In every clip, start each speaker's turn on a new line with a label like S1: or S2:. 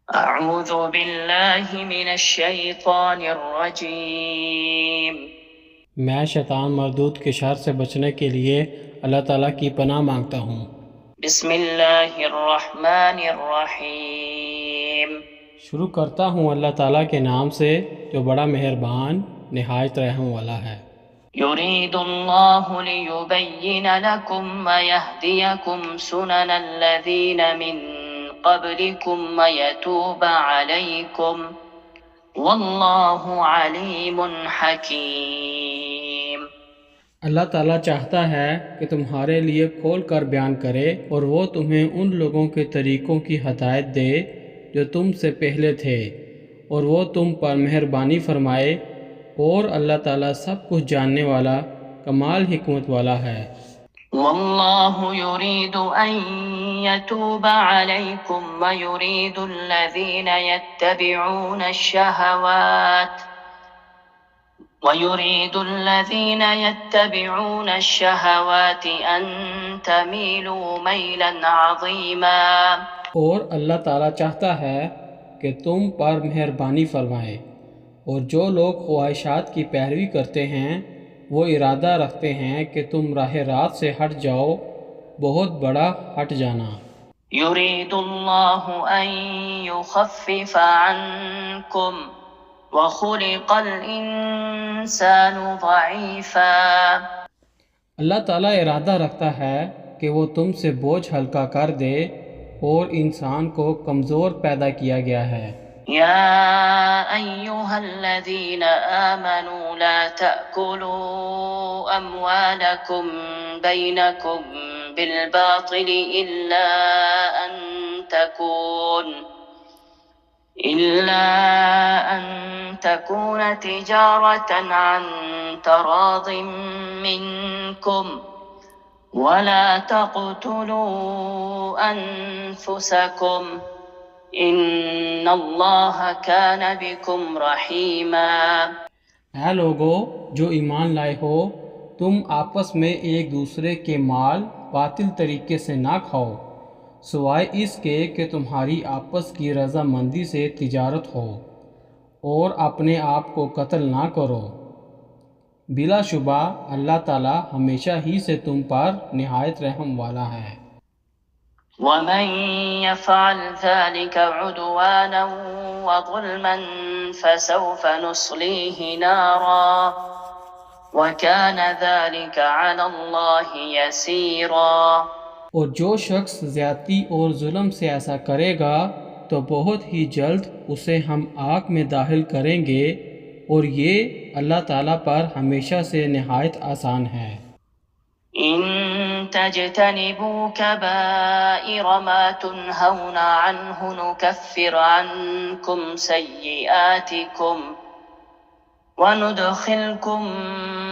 S1: اعوذ باللہ من الشیطان الرجیم۔
S2: میں شیطان مردود کے شر سے بچنے کے لیے اللہ تعالیٰ کی پناہ مانگتا ہوں۔
S1: بسم اللہ الرحمن الرحیم۔
S2: شروع کرتا ہوں اللہ تعالیٰ کے نام سے جو بڑا مہربان نہایت رحم والا ہے۔
S1: یرید اللہ لیبین لکم ویہدیکم سنن الذین من قبلکم ویتوب علیکم واللہ علیم حکیم۔
S2: اللہ تعالیٰ چاہتا ہے کہ تمہارے لیے کھول کر بیان کرے اور وہ تمہیں ان لوگوں کے طریقوں کی ہدایت دے جو تم سے پہلے تھے، اور وہ تم پر مہربانی فرمائے، اور اللہ تعالیٰ سب کچھ جاننے والا کمال حکمت والا ہے۔
S1: واللہ یرید ان یتوب علیکم ویرید الذین یتبعون الشہوات ان تمیلوا میلا عظیما۔
S2: اور اللہ تعالیٰ چاہتا ہے کہ تم پر مہربانی فرمائے، اور جو لوگ خواہشات کی پیروی کرتے ہیں وہ ارادہ رکھتے ہیں کہ تم راہ راست سے ہٹ جاؤ، بہت بڑا ہٹ جانا۔
S1: یرید اللہ ان یخفف عنکم وخلق الانسان ضعیفا۔
S2: اللہ تعالیٰ ارادہ رکھتا ہے کہ وہ تم سے بوجھ ہلکا کر دے، اور انسان کو کمزور پیدا کیا گیا ہے۔
S1: یا ایہا الذین آمنوا لا تأکلوا اموالکم بینکم بالباطل إلا أن تكون تجارة عن تراض منكم ولا تقتلوا أنفسكم إن الله كان بكم رحيما۔
S2: اے لوگو جو ایمان لائے ہو، تم آپس میں ایک دوسرے کے مال باطل طریقے سے نہ کھاؤ، سوائے اس کے کہ تمہاری آپس کی رضامندی سے تجارت ہو، اور اپنے آپ کو قتل نہ کرو۔ بلا شبہ اللہ تعالیٰ ہمیشہ ہی سے تم پر نہایت رحم والا ہے۔
S1: ومن يفعل ذلك عدوانا وظلما فسوف نصليه نارا وكان ذلك على الله يسيرا۔
S2: اور جو شخص زیادتی اور ظلم سے ایسا کرے گا تو بہت ہی جلد اسے ہم آگ میں داخل کریں گے، اور یہ اللہ تعالیٰ پر ہمیشہ سے نہایت آسان ہے۔
S1: ان تجتنبوا كبائر ما تنهون عنه نكفر عنكم سيئاتكم وندخلكم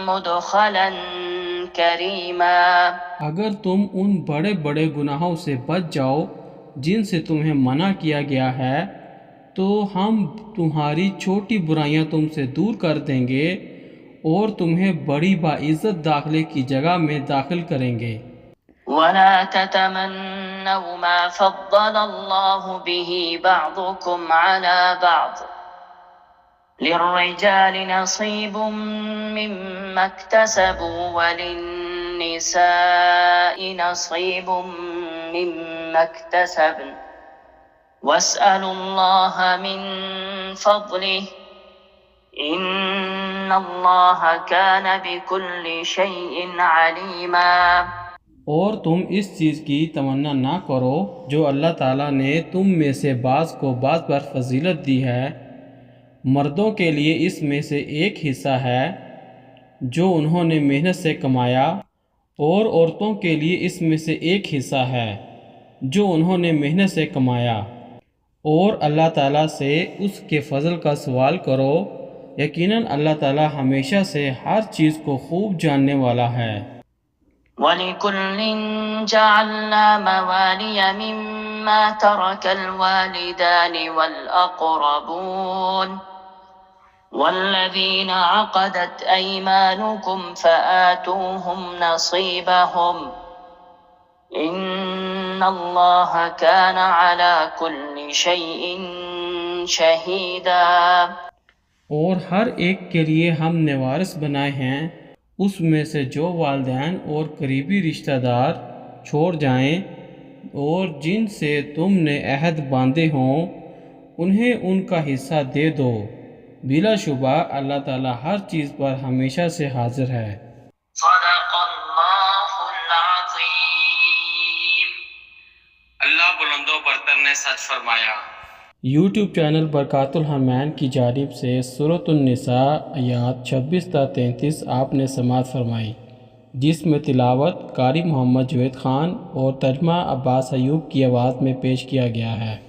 S1: مدخلا كريما۔
S2: اگر تم ان بڑے بڑے گناہوں سے بچ جاؤ جن سے تمہیں منع کیا گیا ہے، تو ہم تمہاری چھوٹی برائیاں تم سے دور کر دیں گے، اور تمہیں بڑی باعزت داخلے کی جگہ میں داخل کریں گے۔
S1: ولا تتمنوا ما فضل الله به بعضكم على بعض للرجال نصيب مما اكتسبوا وللنساء نصيب مما اكتسبن واسألوا الله من فضله ان اللہ کان بکل شیء علیما۔
S2: اور تم اس چیز کی تمنا نہ کرو جو اللہ تعالیٰ نے تم میں سے بعض کو بعض پر فضیلت دی ہے۔ مردوں کے لیے اس میں سے ایک حصہ ہے جو انہوں نے محنت سے کمایا، اور عورتوں کے لیے اس میں سے ایک حصہ ہے جو انہوں نے محنت سے کمایا، اور اللہ تعالیٰ سے اس کے فضل کا سوال کرو، یقیناً اللہ تعالیٰ ہمیشہ سے ہر چیز کو خوب جاننے والا ہے۔
S1: وَلِكُلٍّ جَعَلْنَا مَوَالِيَ مِمَّا تَرَكَ الْوَالِدَانِ وَالْأَقْرَبُونَ وَالَّذِينَ عَقَدَتْ أَيْمَانُكُمْ فَآتُوهُمْ نَصِيبَهُمْ إِنَّ إن الله كان على كل شيء شهيدا۔
S2: اور ہر ایک کے لیے ہم نے وارث بنائے ہیں اس میں سے جو والدین اور قریبی رشتہ دار چھوڑ جائیں اور جن سے تم نے عہد باندھے ہوں انہیں ان کا حصہ دے دو، بلا شبہ اللہ تعالیٰ ہر چیز پر ہمیشہ سے حاضر ہے۔
S1: صدق اللہ العظیم۔
S2: اللہ بلند و برتر نے سچ فرمایا۔ یوٹیوب چینل برکات الرحمن کی جانب سے سورۃ النساء آیات 26 تا 33 آپ نے سماعت فرمائی، جس میں تلاوت قاری محمد جوید خان اور ترجمہ عباس ایوب کی آواز میں پیش کیا گیا ہے۔